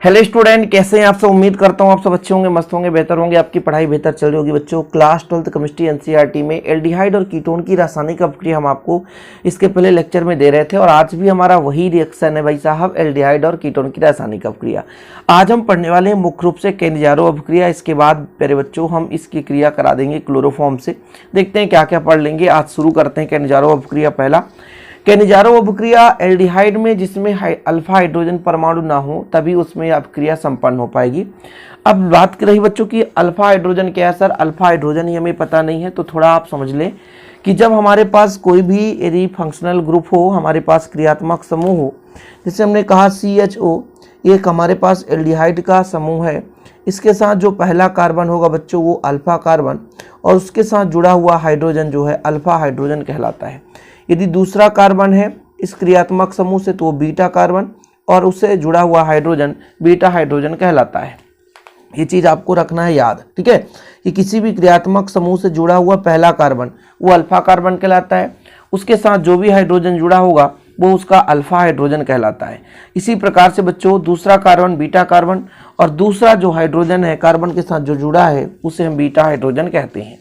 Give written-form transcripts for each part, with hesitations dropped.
Hello student, कैसे हैं आप सब। उम्मीद करता हूं आप सब अच्छे होंगे, मस्त होंगे, बेहतर होंगे, आपकी पढ़ाई बेहतर चल रही होगी। बच्चों, क्लास 12th केमिस्ट्री एनसीईआरटी में एल्डिहाइड और कीटोन की रासायनिक अभिक्रिया हम आपको इसके पहले लेक्चर में दे रहे थे और आज भी हमारा वही रिएक्शन है भाई साहब, एल्डिहाइड और कीटोन की रासायनिक अभिक्रिया। आज हम पढ़ने वाले हैं मुख्य रूप से केनिजारो अभिक्रिया। इसके बाद प्यारे बच्चों हम इसकी क्रिया करा देंगे क्लोरोफॉर्म से। देखते हैं क्या क्या पढ़ लेंगे। आज शुरू करते हैं केनिजारो अभिक्रिया। पहला, केनिजारो अभिक्रिया एल्डिहाइड में जिसमें अल्फा हाइड्रोजन परमाणु ना हो तभी उसमें अभिक्रिया संपन्न हो पाएगी। अब बात कर रही बच्चों की अल्फा हाइड्रोजन क्या है सर, अल्फा हाइड्रोजन ही हमें पता नहीं है, तो थोड़ा आप समझ लें कि जब हमारे पास कोई भी यदि फंक्शनल ग्रुप हो, हमारे पास क्रियात्मक समूह हो, जैसे हमने कहा CHO, एक हमारे पास एल्डिहाइड का समूह है। इसके साथ जो पहला कार्बन होगा बच्चों वो अल्फा कार्बन और उसके साथ जुड़ा हुआ हाइड्रोजन जो है अल्फा हाइड्रोजन कहलाता है। यदि दूसरा कार्बन है इस क्रियात्मक समूह से तो वो बीटा कार्बन और उससे जुड़ा हुआ हाइड्रोजन बीटा हाइड्रोजन कहलाता है। ये चीज़ आपको रखना है याद, ठीक है, कि किसी भी क्रियात्मक समूह से जुड़ा हुआ पहला कार्बन वो अल्फा कार्बन कहलाता है, उसके साथ जो भी हाइड्रोजन जुड़ा होगा वो उसका अल्फा हाइड्रोजन कहलाता है। इसी प्रकार से बच्चों दूसरा कार्बन बीटा कार्बन और दूसरा जो हाइड्रोजन है कार्बन के साथ जो जुड़ा है उसे हम बीटा हाइड्रोजन कहते हैं।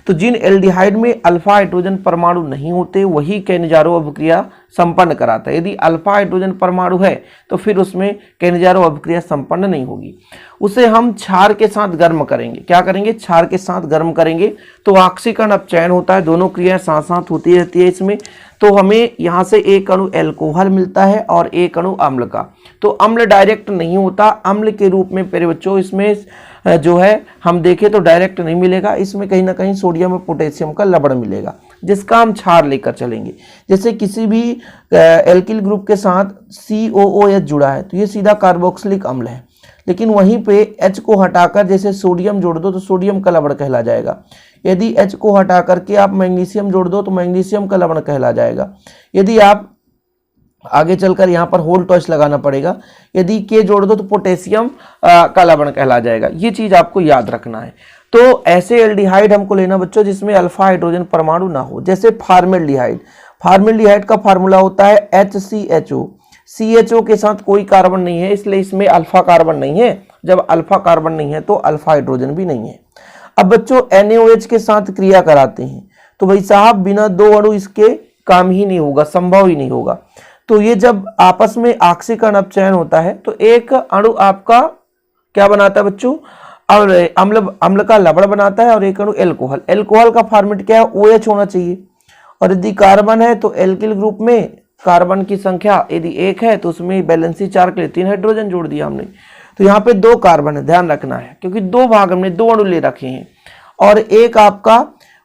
तो जिन एल्डिहाइड में अल्फा हाइड्रोजन परमाणु नहीं होते वही केनिजारो अभिक्रिया संपन्न कराता है। यदि अल्फा हाइड्रोजन परमाणु है तो फिर उसमें केनिजारो अभिक्रिया संपन्न नहीं होगी। उसे हम क्षार के साथ गर्म करेंगे। क्या करेंगे? क्षार के साथ गर्म करेंगे तो ऑक्सीकरण अपचयन होता है, दोनों क्रियाएं साथ साथ होती रहती है इसमें। तो हमें यहाँ से एक अणु एल्कोहल मिलता है और एक अणु अम्ल का। तो अम्ल डायरेक्ट नहीं होता, अम्ल के रूप में प्यारे बच्चों इसमें जो है हम देखें तो डायरेक्ट नहीं मिलेगा, इसमें कहीं ना कहीं सोडियम और पोटेशियम का लवण मिलेगा जिसका हम क्षार लेकर चलेंगे। जैसे किसी भी एल्किल ग्रुप के साथ COOH जुड़ा है तो ये सीधा कार्बोक्सिलिक अम्ल है, लेकिन वहीं पे H को हटाकर जैसे सोडियम जोड़ दो तो सोडियम का लवण कहला जाएगा। यदि H को हटा करके आप मैग्नीशियम जोड़ दो तो मैग्नीशियम का लवण कहला जाएगा। यदि आप आगे चलकर यहाँ पर होल टॉइस लगाना पड़ेगा, यदि K जोड़ दो तो पोटेशियम का लवण कहला जाएगा। ये चीज आपको याद रखना है। तो ऐसे एल्डिहाइड हमको लेना बच्चों जिसमें अल्फा हाइड्रोजन परमाणु ना हो, जैसे फार्मेल्डिहाइड। फार्मेल्डिहाइड का फार्मूला होता है HCHO। CHO के साथ कोई कार्बन नहीं है इसलिए इसमें अल्फा कार्बन नहीं है। जब अल्फा कार्बन नहीं है तो अल्फा हाइड्रोजन भी नहीं है। अब बच्चों NaOH के साथ क्रिया कराते हैं तो भाई साहब बिना दो अणु इसके काम ही नहीं होगा, संभव ही नहीं होगा। तो ये जब आपस में ऑक्सीकरण अपचयन होता है तो एक अणु आपका क्या बनाता है बच्चों, अम्ल का लवण बनाता है और एक अणु एल्कोहल। एल्कोहल का फॉर्मेट क्या है? OH होना चाहिए। और यदि कार्बन है तो एल्किल ग्रुप में कार्बन की संख्या यदि एक है तो उसमें बैलेंसी चार्ज के लिए 3 हाइड्रोजन जोड़ दिया हमने। तो यहाँ पे 2 कार्बन है, ध्यान रखना है, क्योंकि 2 भाग हमने 2 अणु ले रखे हैं और एक आपका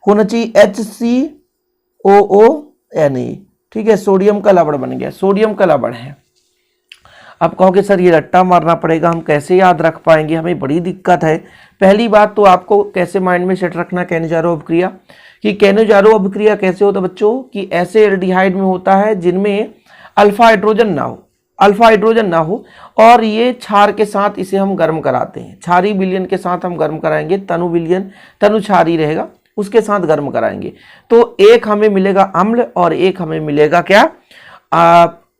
होना चाहिए HCOONA, ठीक है, सोडियम का लवण बन गया, सोडियम का लवण है। अब कहोगे सर ये रट्टा मारना पड़ेगा, हम कैसे याद रख पाएंगे, हमें बड़ी दिक्कत है। पहली बात तो आपको कैसे माइंड में सेट रखना केनिजारो अभिक्रिया, कि केनिजारो अभिक्रिया कैसे होता है बच्चों, कि ऐसे एल्डिहाइड में होता है जिनमें अल्फा हाइड्रोजन ना हो, अल्फा हाइड्रोजन ना हो और ये क्षार के साथ इसे हम गर्म कराते हैं। क्षारी विलयन के साथ हम गर्म कराएंगे, तनु विलयन, तनु क्षारी रहेगा, उसके साथ गर्म कराएंगे। तो एक हमें मिलेगा अम्ल और एक हमें मिलेगा क्या,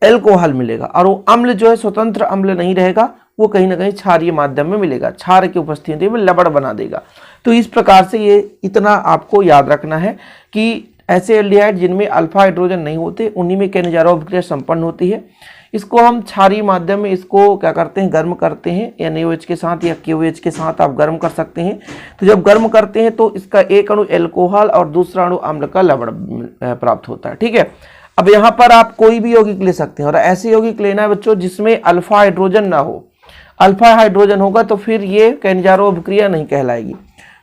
एल्कोहल मिलेगा। और वो अम्ल जो है स्वतंत्र अम्ल नहीं रहेगा, वो कहीं ना कहीं क्षारीय माध्यम में मिलेगा, क्षार की उपस्थिति में लवण बना देगा। तो इस प्रकार से ये इतना आपको याद रखना है कि ऐसे एल्डिहाइड जिनमें अल्फा हाइड्रोजन नहीं होते उन्हीं में केनिजारो अभिक्रिया संपन्न होती है। इसको हम क्षारीय माध्यम में इसको क्या करते हैं, गर्म करते हैं, NaOH के साथ या KOH के साथ आप गर्म कर सकते हैं। तो जब गर्म करते हैं तो इसका एक अणु एल्कोहल और दूसरा अणु अम्ल का लवण प्राप्त होता है, ठीक है। अब यहाँ पर आप कोई भी यौगिक ले सकते हैं और ऐसे यौगिक लेना है बच्चों जिसमें अल्फा हाइड्रोजन ना हो। अल्फा हाइड्रोजन होगा तो फिर ये केनिजारो अभिक्रिया नहीं कहलाएगी।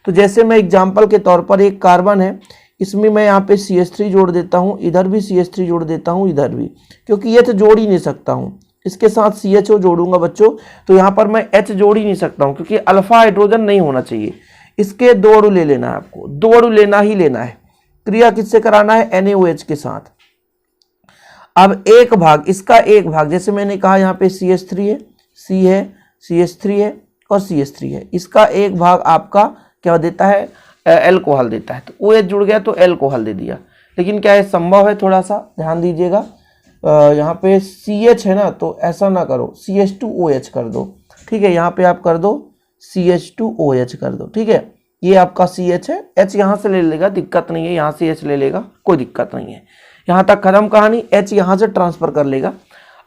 तो जैसे मैं एग्जाम्पल के तौर पर एक कार्बन है, इसमें मैं यहाँ पे CH3 जोड़ देता हूँ, इधर भी CH3 जोड़ देता हूँ, इधर भी, क्योंकि ये तो जोड़ ही नहीं सकता हूँ। इसके साथ CHO जोड़ूंगा बच्चों तो यहाँ पर मैं H जोड़ ही नहीं सकता हूँ क्योंकि अल्फा हाइड्रोजन नहीं होना चाहिए। इसके 2 अणु ले लेना है आपको, 2 अणु लेना ही लेना है। क्रिया किससे कराना है? NaOH के साथ। अब एक भाग, इसका एक भाग, जैसे मैंने कहा यहाँ पे CH3 है, C है, CH3 है और CH3 है, इसका एक भाग आपका क्या देता है? एल्कोहल देता है। तो OH जुड़ गया तो एल्कोहल दे दिया, लेकिन क्या ये संभव है? थोड़ा सा ध्यान दीजिएगा, यहाँ पे CH है ना तो ऐसा ना करो, CH2OH कर दो। ठीक है, यहाँ पे आप कर दो CH2OH कर दो। ठीक है, ये आपका CH है, H यहाँ से ले लेगा, दिक्कत नहीं है, यहाँ से H ले लेगा, कोई दिक्कत नहीं है। यहाँ तक खत्म कहानी। H यहाँ से ट्रांसफर कर लेगा,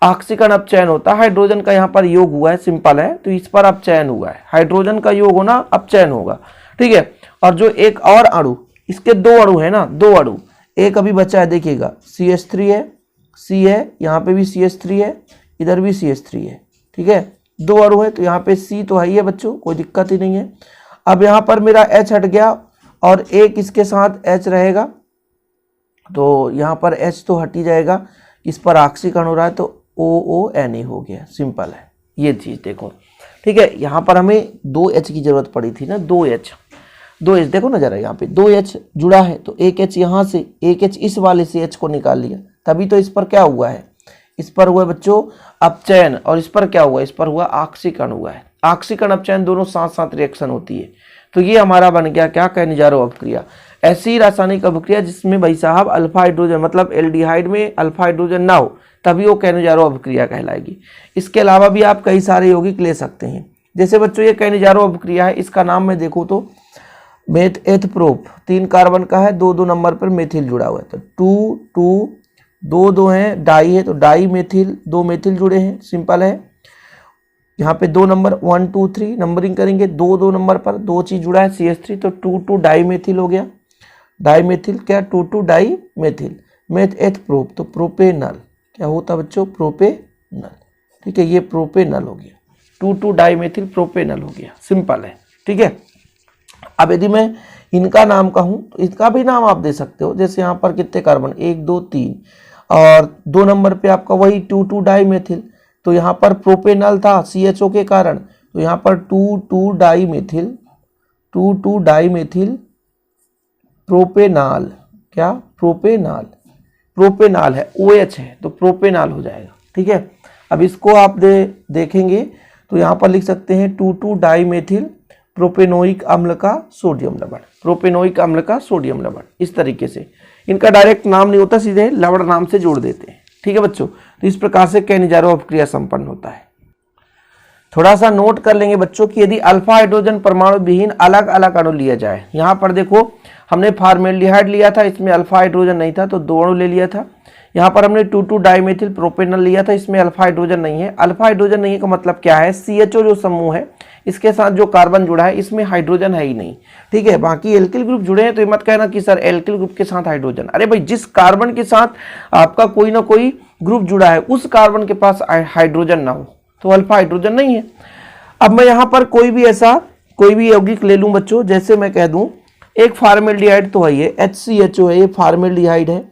ऑक्सीकरण अपचयन होता है, हाइड्रोजन का यहाँ पर योग हुआ है, सिंपल है, तो इस पर अपचयन हुआ है, हाइड्रोजन का योग होना अपचयन होगा। ठीक है, और जो एक और अणु, इसके दो अणु है ना, दो अणु, एक अभी बचा है, देखिएगा CH3 है, C है, यहाँ पे भी CH3 है, इधर भी CH3 है। ठीक है, दो अणु है, तो यहाँ पे C तो है ही है बच्चों, कोई दिक्कत ही नहीं है। अब यहाँ पर मेरा H हट गया और एक इसके साथ H रहेगा, तो यहाँ पर H तो हट ही जाएगा, इस पर ऑक्सीकरण हो रहा है, तो OONA हो गया, सिंपल है ये चीज़। देखो ठीक है, यहाँ पर हमें 2H की जरूरत पड़ी थी ना, 2H देखो ना जरा, यहाँ पे 2H जुड़ा है, तो एक H यहाँ से, एक H इस वाले से H को निकाल लिया, तभी तो इस पर क्या हुआ है, इस पर हुआ बच्चों अपचयन, और इस पर क्या हुआ, इस पर हुआ ऑक्सीकरण हुआ है। ऑक्सीकरण अपचयन दोनों साथ साथ रिएक्शन होती है, तो ये हमारा बन गया क्या, कैनिजारो अभिक्रिया। ऐसी रासायनिक अभिक्रिया जिसमें भाई साहब अल्फा हाइड्रोजन, मतलब एल्डिहाइड में अल्फा हाइड्रोजन ना हो, तभी वो कैनिजारो अभिक्रिया कहलाएगी। इसके अलावा भी आप कई सारे यौगिक ले सकते हैं, जैसे बच्चों ये कैनिजारो अभिक्रिया है, इसका नाम मैं देखूँ तो मेथ एथ प्रोप, 3 कार्बन का है, 2 नंबर पर मेथिल जुड़ा हुआ है, तो 2 2 2 2 हैं, डाई है, तो डाई मेथिल, 2 मेथिल जुड़े हैं, सिंपल है। यहाँ पे 2 नंबर 1 2 3 नंबरिंग करेंगे, 2 नंबर पर 2 चीज जुड़ा है, CH3, तो 2 2 डाई मेथिल हो गया, डाई मेथिल क्या, 2 2 di methyl, meth eth prop, तो प्रोपेनल क्या होता बच्चों, प्रोपेनल। ठीक है, ये प्रोपेनल हो गया, 2 2 डाई मेथिल प्रोपेनल हो गया, सिंपल है। ठीक है, अब यदि मैं इनका नाम कहूँ तो इसका भी नाम आप दे सकते हो, जैसे यहाँ पर कितने कार्बन, 1 2 3, और 2 नंबर पे आपका वही 2 2 डाई मेथिल, तो यहाँ पर प्रोपेनल था CHO के कारण, तो यहाँ पर 2 2 di methyl, 2 2 di methyl propanal, क्या प्रोपेनाल, प्रोपेनाल है, OH है, तो प्रोपेनाल हो जाएगा। ठीक है, अब इसको आप देखेंगे तो यहाँ पर लिख सकते हैं 2 2 डाई मेथिल प्रोपेनोइक अम्ल का सोडियम लवण, प्रोपेनोइक अम्ल का सोडियम लवण, इस तरीके से। इनका डायरेक्ट नाम नहीं होता, सीधे लवण नाम से जोड़ देते हैं। ठीक है बच्चों, तो इस प्रकार से कैनिजारो अभिक्रिया संपन्न होता है। थोड़ा सा नोट कर लेंगे बच्चों कि यदि अल्फा हाइड्रोजन परमाणु विहीन अलग अलग अणु लिया जाए, यहाँ पर देखो हमने फॉर्मेल्डिहाइड लिया था, इसमें अल्फा हाइड्रोजन नहीं था, तो 2 अणु ले लिया था। यहाँ पर हमने 2 2 डाइमेथिल प्रोपेनल लिया था, इसमें अल्फा हाइड्रोजन नहीं है। अल्फा हाइड्रोजन नहीं है का मतलब क्या है, CHO जो समूह है इसके साथ जो कार्बन जुड़ा है इसमें हाइड्रोजन है ही नहीं। ठीक है, बाकी एल्किल ग्रुप जुड़े हैं, तो ये मत कहना कि सर एल्किल ग्रुप के साथ हाइड्रोजन, अरे भाई जिस कार्बन के साथ आपका कोई ना कोई ग्रुप जुड़ा है उस कार्बन के पास हाइड्रोजन ना हो तो अल्फा हाइड्रोजन नहीं है। अब मैं यहाँ पर कोई भी यौगिक ले लूँ बच्चों, जैसे मैं कह दूँ एक फॉर्मेल्डिहाइड तो है ये HCHO है, ये फॉर्मेल्डिहाइड है,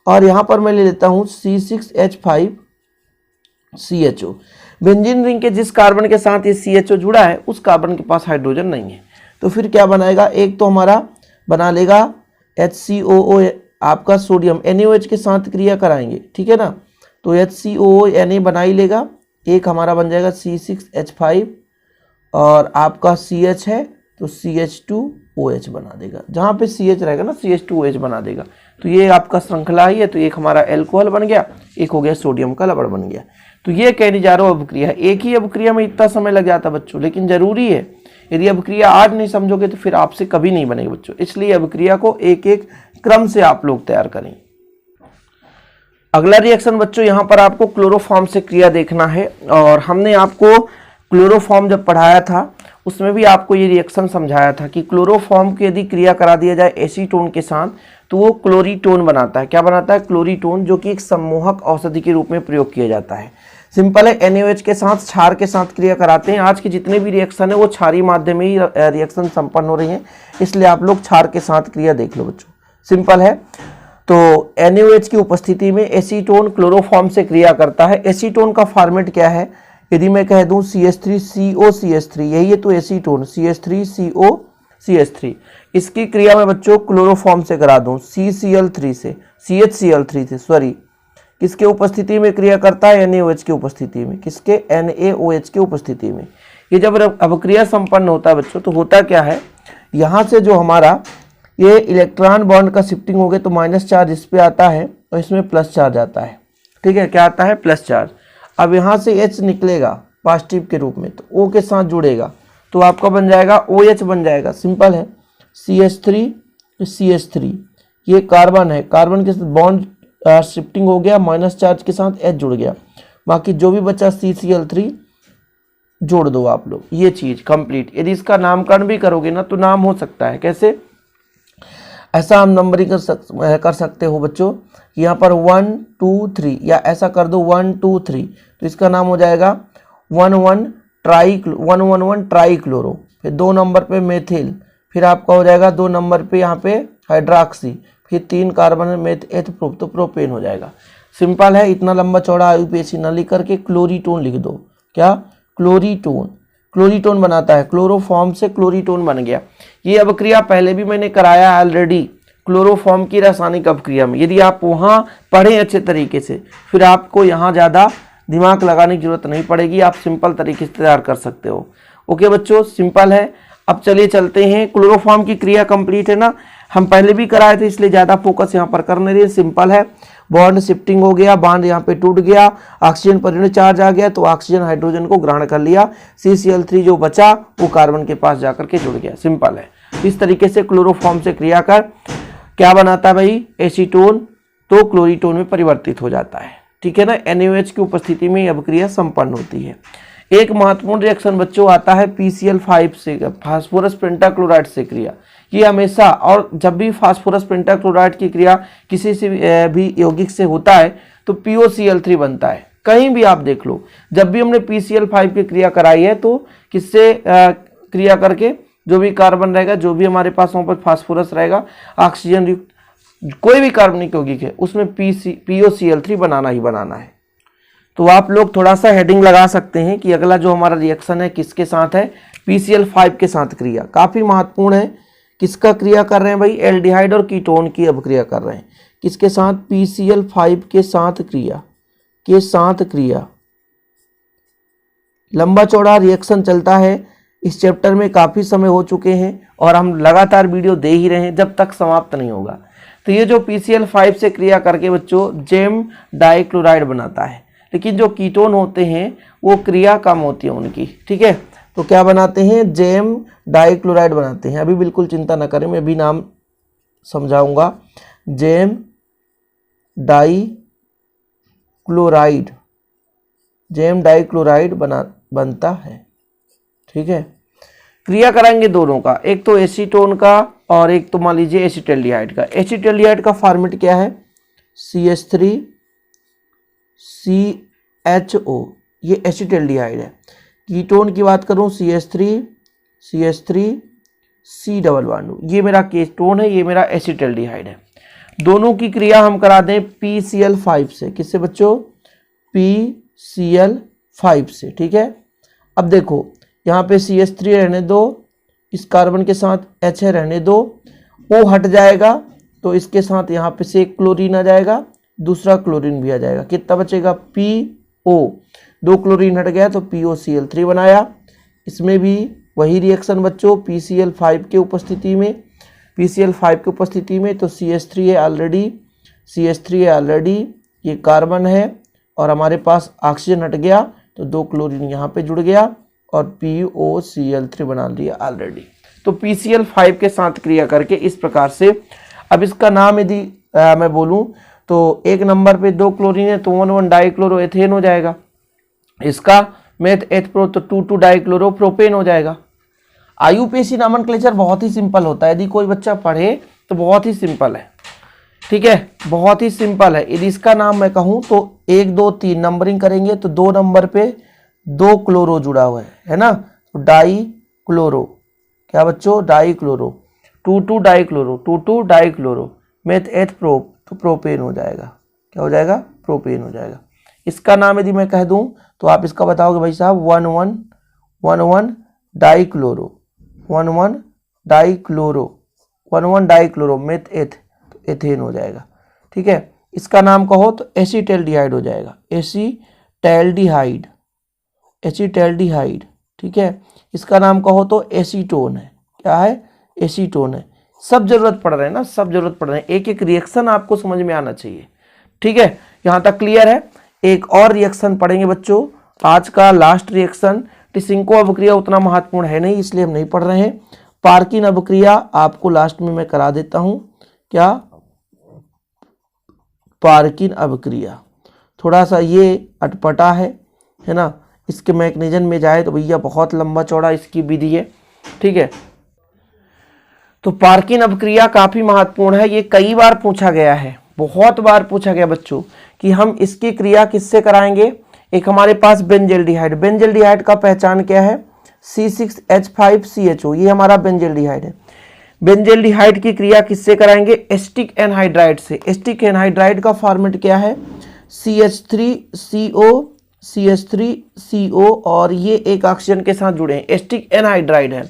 और यहाँ पर मैं ले लेता हूँ C6H5CHO। बेंजीन रिंग के जिस कार्बन के साथ ये CHO जुड़ा है उस कार्बन के पास हाइड्रोजन नहीं है, तो फिर क्या बनाएगा, एक तो हमारा बना लेगा HCOO आपका सोडियम NaOH के साथ क्रिया कराएंगे, ठीक है ना, तो HCOO Na बना ही लेगा, एक हमारा बन जाएगा C6H5 और आपका CH है तो CH2OH बना देगा, जहाँ पे CH रहेगा ना CH2OH बना देगा, तो ये आपका श्रृंखला ही है, तो एक हमारा एल्कोहल बन गया, एक हो गया सोडियम का लवण बन गया। तो ये कैनिजारो अभिक्रिया है। एक ही अभिक्रिया में इतना समय लग जाता बच्चों, लेकिन जरूरी है, यदि अभिक्रिया आज नहीं समझोगे तो फिर आपसे कभी नहीं बनेगी बच्चों, इसलिए अभिक्रिया को एक एक क्रम से आप लोग तैयार करें। अगला रिएक्शन बच्चों, यहाँ पर आपको क्लोरोफॉर्म से क्रिया देखना है, और हमने आपको क्लोरोफॉर्म जब पढ़ाया था उसमें भी आपको ये रिएक्शन समझाया था कि क्लोरोफॉर्म की यदि क्रिया करा दिया जाए एसीटोन के साथ तो वो क्लोरीटोन बनाता है। क्या बनाता है, क्लोरीटोन, जो कि एक सम्मोहक औषधि के रूप में प्रयोग किया जाता है। सिंपल है, NaOH के साथ क्षार के साथ क्रिया कराते हैं। आज के जितने भी रिएक्शन है वो क्षारीय माध्यम में ही रिएक्शन संपन्न हो रही हैं, इसलिए आप लोग क्षार के साथ क्रिया देख लो बच्चों, सिंपल है। तो NaOH की उपस्थिति में एसीटोन क्लोरोफॉर्म से क्रिया करता है। एसीटोन का फॉर्मेट क्या है, यदि मैं कह दूं CH3COCH3, यही है तो एसीटोन CH3COCH3, इसकी क्रिया में बच्चों क्लोरोफॉर्म से करा दूं CCl3 से, CHCl3 से, सॉरी, किसके उपस्थिति में क्रिया करता है, NaOH की उपस्थिति में, किसके, NaOH की उपस्थिति में। ये जब अभिक्रिया संपन्न होता है बच्चों तो होता क्या है, यहाँ से जो हमारा ये इलेक्ट्रॉन बॉन्ड का शिफ्टिंग हो गया तो माइनस चार्ज इस पे आता है और इसमें प्लस चार्ज आता है, ठीक है, क्या आता है, प्लस चार्ज। अब यहाँ से H निकलेगा पॉजिटिव के रूप में, तो O के साथ जुड़ेगा तो आपका बन जाएगा OH बन जाएगा, सिंपल है। CH3 CH3 ये कार्बन है, कार्बन के साथ बॉन्ड शिफ्टिंग हो गया, माइनस चार्ज के साथ H जुड़ गया, बाकी जो भी बचा CCl3 जोड़ दो आप लोग, ये चीज कंप्लीट। यदि इसका नामकरण भी करोगे ना तो नाम हो सकता है, कैसे? ऐसा हम नंबरिंग कर सकते हो बच्चों, यहाँ पर 1 2 3 या ऐसा कर दो 1 2 3, तो इसका नाम हो जाएगा 111 ट्राइक्लोरो, फिर 2 नंबर पे मेथिल, फिर आपका हो जाएगा 2 नंबर पे यहाँ पे हाइड्रोक्सी, फिर 3 कार्बन मेथ एथ प्रोप, तो प्रोपेन हो जाएगा। सिंपल है, इतना लंबा चौड़ा आईयूपीएसी ना लिख करके क्लोरीटोन लिख दो। क्या? क्लोरीटोन, क्लोरीटोन बनाता है, क्लोरोफॉर्म से क्लोरीटोन बन गया। ये अभिक्रिया पहले भी मैंने कराया ऑलरेडी क्लोरोफॉर्म की रासायनिक अभिक्रिया में, यदि आप वहाँ पढ़ें अच्छे तरीके से फिर आपको यहाँ ज़्यादा दिमाग लगाने की जरूरत नहीं पड़ेगी, आप सिंपल तरीके से तैयार कर सकते हो। ओके बच्चों, सिंपल है। अब चलिए चलते हैं, क्लोरोफॉर्म की क्रिया कंप्लीट है ना, हम पहले भी कराए थे इसलिए ज़्यादा फोकस यहाँ पर करने रही। सिंपल है, बॉन्ड शिफ्टिंग हो गया, बॉन्ड यहाँ पे टूट गया, ऑक्सीजन पर ऋण चार्ज आ गया तो ऑक्सीजन हाइड्रोजन को ग्रहण कर लिया, CCl3 जो बचा वो कार्बन के पास जाकर के जुड़ गया। सिंपल है, इस तरीके से क्लोरोफॉर्म से क्रिया कर क्या बनाता है भाई? एसीटोन, तो क्लोरीटोन में परिवर्तित हो जाता है। ठीक है ना, NaOH की उपस्थिति में यह अभिक्रिया संपन्न होती है। एक महत्वपूर्ण रिएक्शन बच्चों आता है PCl5 से, फास्फोरस पेंटाक्लोराइड से क्रिया। ये हमेशा, और जब भी फास्फोरस पेंटाक्लोराइड की क्रिया किसी से भी यौगिक से होता है तो POCl3 बनता है। कहीं भी आप देख लो, जब भी हमने PCl5 की क्रिया कराई है तो किससे क्रिया करके, जो भी कार्बन रहेगा, जो भी हमारे पास वहाँ पर फास्फोरस रहेगा, ऑक्सीजन युक्त कोई भी कार्बनिक यौगिक है उसमें POCl3 बनाना ही बनाना है। तो आप लोग थोड़ा सा हेडिंग लगा सकते हैं कि अगला जो हमारा रिएक्शन है किसके साथ है? PCl5 के साथ क्रिया। काफ़ी महत्वपूर्ण है, किसका क्रिया कर रहे हैं भाई? एल्डिहाइड और कीटोन की अभिक्रिया कर रहे हैं। किसके साथ? PCl5 के साथ क्रिया, के साथ क्रिया। लंबा चौड़ा रिएक्शन चलता है, इस चैप्टर में काफ़ी समय हो चुके हैं और हम लगातार वीडियो दे ही रहे हैं जब तक समाप्त नहीं होगा। तो ये जो PCl5 से क्रिया करके बच्चों जेम डाइक्लोराइड बनाता है, लेकिन जो कीटोन होते हैं वो क्रिया कम होती है उनकी। ठीक है, तो क्या बनाते हैं? जेम डाइक्लोराइड बनाते हैं। अभी बिल्कुल चिंता ना करें, मैं अभी नाम समझाऊंगा। जेम डाइक्लोराइड, जेम डाइक्लोराइड बनता है। ठीक है, क्रिया कराएंगे दोनों का, एक तो एसीटोन का और एक तो मान लीजिए एसिटाल्डिहाइड का। एसिटाल्डिहाइड का फॉर्मेट क्या है? CH3CHO, ये एसिटाल्डिहाइड है। कीटोन की बात करूं CH3C डबल बॉन्ड, ये मेरा कीटोन है, ये मेरा एसिटाल्डिहाइड है। दोनों की क्रिया हम करा दें PCl5 से। किससे बच्चों? PCl5 से। ठीक है, अब देखो यहाँ पे CH3 रहने दो, इस कार्बन के साथ H है रहने दो, O हट जाएगा तो इसके साथ यहाँ पे से एक क्लोरीन आ जाएगा, दूसरा क्लोरीन भी आ जाएगा। कितना बचेगा? PO, 2 क्लोरीन हट गया तो POCl3 बनाया। इसमें भी वही रिएक्शन बच्चों, PCl5 के उपस्थिति में, PCl5 की उपस्थिति में तो CH3 है ऑलरेडी, CH3 है ऑलरेडी, ये कार्बन है और हमारे पास ऑक्सीजन हट गया तो 2 क्लोरीन यहाँ पे जुड़ गया और POCl3 बना लिया ऑलरेडी। तो PCl5 के साथ क्रिया करके इस प्रकार से, अब इसका नाम यदि मैं बोलूं तो एक नंबर पे 2 क्लोरीन है तो 1,1 डाइक्लोरोएथेन हो जाएगा। इसका मेथ एथ प्रो तो 2,2 डाइक्लोरो प्रोपेन हो जाएगा। आईयूपीएसी नॉमेनक्लेचर बहुत ही सिंपल होता है, यदि कोई बच्चा पढ़े तो बहुत ही सिंपल है। ठीक है, बहुत ही सिंपल है। यदि इसका नाम मैं कहूँ तो 1 2 3 नंबरिंग करेंगे तो 2 नंबर पे 2 क्लोरो जुड़ा हुआ है ना, तो डाई क्लोरो, क्या बच्चों? Di chloro, 2,2 dichloro, 2,2 dichloro, meth eth prop तो प्रोपेन हो जाएगा। क्या हो जाएगा? प्रोपेन हो जाएगा। इसका नाम यदि मैं कह दूं तो आप इसका बताओगे भाई साहब 1,1 डाइक्लोरो, 1,1 डाइक्लोरो, 1,1 डाइक्लोरो मेथ एथ तो एथेन हो जाएगा। ठीक है, इसका नाम कहो तो एसिटाल्डिहाइड हो जाएगा, एसिटाल्डिहाइड, एसिटाल्डिहाइड। ठीक है, इसका नाम कहो तो एसीटोन है। क्या है? एसीटोन है। सब जरूरत पड़ रहे हैं ना, सब जरूरत पड़ रहे हैं, एक एक रिएक्शन आपको समझ में आना चाहिए। ठीक है, यहाँ तक क्लियर है। एक और रिएक्शन पढ़ेंगे बच्चों, आज का लास्ट रिएक्शन टिसिंको अवक्रिया उतना महत्वपूर्ण है नहीं, इसलिए हम नहीं पढ़ रहे हैं। पार्किन अवक्रिया आपको लास्ट में मैं करा देता हूं। क्या? पार्किन अवक्रिया थोड़ा सा ये अटपटा है ना। इसके मैकेनिज्म में जाए तो भैया बहुत लंबा चौड़ा इसकी विधि है, ठीक है। तो पार्किन अवक्रिया काफी महत्वपूर्ण है, ये कई बार पूछा गया है, बहुत बार पूछा गया बच्चों कि हम इसकी क्रिया किससे कराएंगे। एक हमारे पास बेंजल्डिहाइड, बेंजल्डिहाइड का पहचान क्या है? C6H5CHO, ये हमारा बेंजल्डिहाइड है। बेंजल्डिहाइड की क्रिया किससे कराएंगे? एस्टिक एनहाइड्राइड से। एस्टिक एनहाइड्राइड का फॉर्मेट क्या है? CH3CO और ये एक ऑक्सीजन के साथ जुड़े हैं, एस्टिक एनहाइड्राइड है।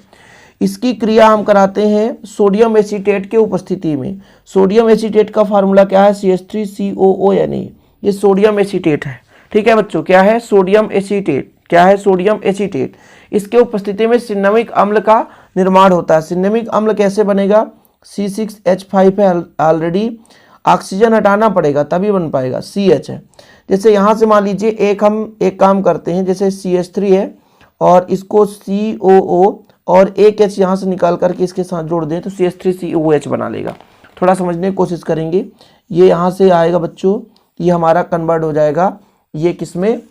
इसकी क्रिया हम कराते हैं सोडियम एसीटेट के उपस्थिति में। सोडियम एसीटेट का फार्मूला क्या है? CH3COO, यानी ये सोडियम एसीटेट है, ठीक है बच्चों। क्या है? Sodium acetate. क्या है? Sodium acetate. इसके उपस्थिति में सिन्नमिक अम्ल का निर्माण होता है। सिन्नमिक अम्ल कैसे बनेगा? C6H5 है ऑलरेडी, ऑक्सीजन हटाना पड़ेगा तभी बन पाएगा, CH है। जैसे यहाँ से मान लीजिए हम एक काम करते हैं, जैसे CH3 है और इसको COO और एक H यहाँ से निकाल करके इसके साथ जोड़ दें तो CH3COH बना लेगा। थोड़ा समझने की कोशिश करेंगे। ये यहाँ से आएगा बच्चों, ये हमारा कन्वर्ट हो जाएगा ये किसमें?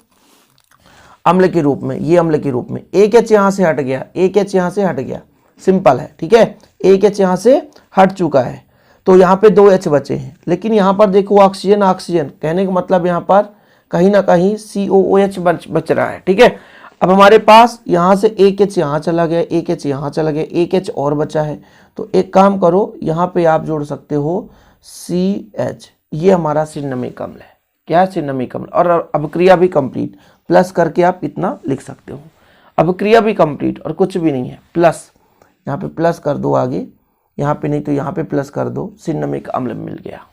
अम्ल के रूप में। ये अम्ल के रूप में एक H यहाँ से हट गया, एक H यहाँ से हट गया, सिंपल है, ठीक है। एक H यहाँ से हट चुका है तो यहाँ पे 2 H बचे हैं। लेकिन यहाँ पर देखो ऑक्सीजन ऑक्सीजन, कहने का मतलब यहाँ पर कहीं ना कहीं COOH बच रहा है, ठीक है। अब हमारे पास यहाँ से एक H यहाँ चला गया, एक H यहाँ चला गया, एक H और बचा है। तो एक काम करो, यहाँ पे आप जोड़ सकते हो CH, ये हमारा सिन्नमिक अम्ल है। क्या है? सिन्नमिक अम्ल। और अवक्रिया भी कंप्लीट, प्लस करके आप इतना लिख सकते हो। अवक्रिया भी कंप्लीट और कुछ भी नहीं है, प्लस यहाँ पे प्लस कर दो आगे, यहाँ पे नहीं तो यहाँ पे प्लस कर दो, सिन्नमिक अम्ल मिल गया।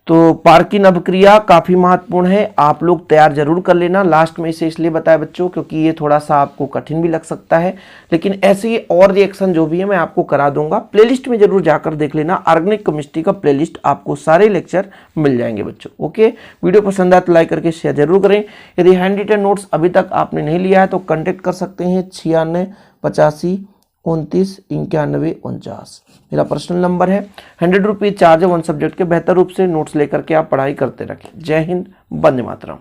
तो पार्किन अवक्रिया काफी महत्वपूर्ण है, आप लोग तैयार जरूर कर लेना। लास्ट में इसे इसलिए बताया बच्चों क्योंकि ये थोड़ा सा आपको कठिन भी लग सकता है, लेकिन ऐसे ही और रिएक्शन जो भी है मैं आपको करा दूंगा। प्लेलिस्ट में जरूर जाकर देख लेना, ऑर्गेनिक केमिस्ट्री का प्लेलिस्ट आपको सारे लेक्चर मिल जाएंगे बच्चों। ओके, वीडियो पसंद आए तो लाइक करके शेयर जरूर करें। यदि हैंड रिटन नोट्स अभी तक आपने नहीं लिया है तो कॉन्टेक्ट कर सकते हैं 9685299149, मेरा पर्सनल नंबर है। 100 रुपीज चार्ज है 1 सब्जेक्ट के। बेहतर रूप से नोट्स लेकर के आप पढ़ाई करते रखें। जय हिंद, वंदे मातरम।